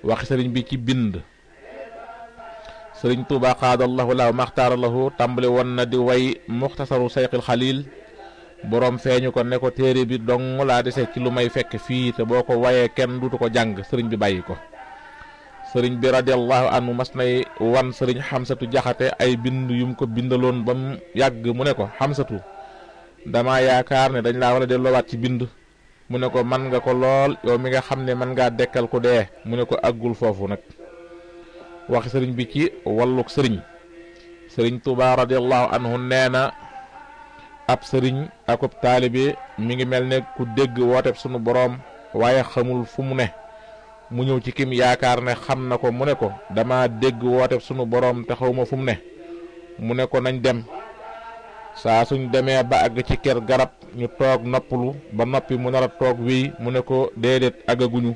waxi sëriñ bi ci bind. sëriñ Tuubaa xaadallahu la maxtaara lahu tàmbali woon na di way muxtasaru sayxil xalil boroom feeñu ko ne ko téere bi dong laa dese ci lu may fekk fii te boo ko wayee kenn dutu ko jàng sëriñ bi bàyyi ko. sëriñ bi radiallahu anhu mas nay wan sëriñ xamsatu jaxate ay bind yum ko bindaloon ba mu yàgg mu ne ko xamsatu dama yaakaar ne dañ laa war a delloowaat ci bind. mu ne ko man nga ko lool yow mi nga xam ne man ngaa dekkal ku dee. mu ne ko àggul foofu nag. waxi sëriñ bi ci walluk sëriñ. sëriñ Tuubaa radiallahu anhu nee na ab sëriñ akub taalibe mi ngi mel ne ku dégg wooteb sunu boroom waaye xamul fu mu ne. mu ñëw ci kim yaakaar ne xam na ko mu ne ko dama dégg wooteb sunu boroom te xawma fu mu ne. mu ne ko nañ dem. saa suñ demee ba àgg ci kër garab ñu toog noppalu ba noppi mu nar a toog wéy mu ne ko déedéet àggaguñu.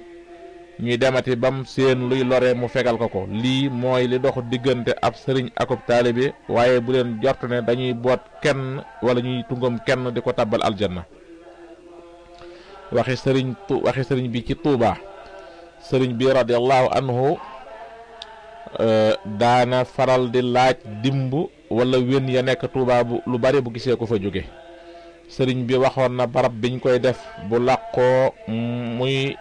ñuy demati bam seen luy lore mu fegal ko lii mooy li dox diggante ab sëriñ akub taalibe waaye bu leen jort ne dañuy boot kenn wala ñuy tungam kenn di ko tabbal aljanna. waxi sëriñ bi ci Tuubaa. sëriñ bi radiallahu anhu daana faral di laaj dimb wala wén ya nekk Tuubaa bu lu bari bu gisee ko fa jóge. sëriñ bi waxoon na barab biñ koy def bu làqoo muy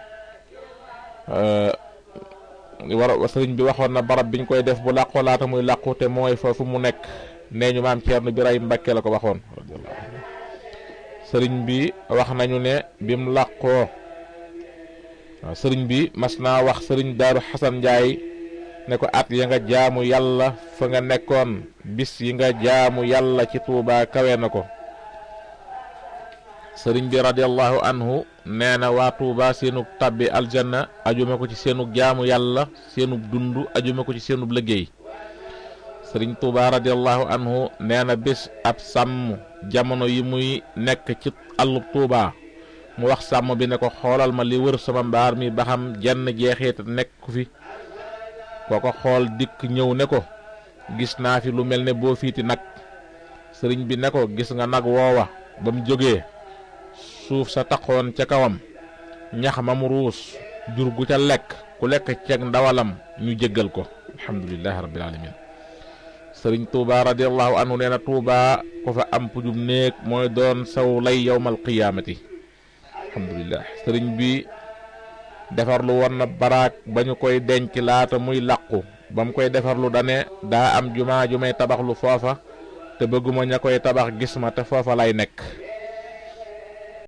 sëriñ bi waxoon na barab biñ koy def bu làqoo laata muy làqu te mooy foofu mu nekk nee ñu maam Ceerno Birahim Mbàkke la ko waxoon. sëriñ bi wax nañu ne bim làqoo sëriñ bi mas naa wax sëriñ Daaru Xasan Njaay ne ko at ya nga jaamu yàlla fa nga nekkoon bis yi nga jaamu yàlla ci Tuubaa kawe na ko. sëriñ bi radiallahu anhu nee na waa Tuubaa seenub tabbi aljanna ajuma ko ci seenub jaamu yàlla seenub dund ajuma ko ci seenub liggéey. sëriñ Tuubaa radiallahu anhu nee na bis ab sàmm jamono yi muy nekk ci àllub Tuubaa mu wax sàmm bi ne ko xoolal ma li wër sama mbaar mi ba xam jenn jeexit nekk fi. kooko xool dikk ñëw ne ko gis naa fi lu mel ne boo fiiti nag. sëriñ bi ne ko gis nga nag woowa ba mu jógee suuf sa taxoon ca kawam ñax ma mu ruus jur gu ca lekk ku lekk ceeg ndawalam ñu jéggal ko alhamdulillahi rabbil alamin. sëriñ Tuubaa radiallahu anhu nee na Tuubaa ko fa am pujum néeg mooy doon saw lay yawmal qiyaamati alhamdulillah. sëriñ bi defarlu woon na baraak ba ñu koy denc laata muy làqu ba mu koy defarlu dane daa am jumaa ju may tabaxlu foofa te bëgguma ña koy tabax gis ma te foofa lay nekk.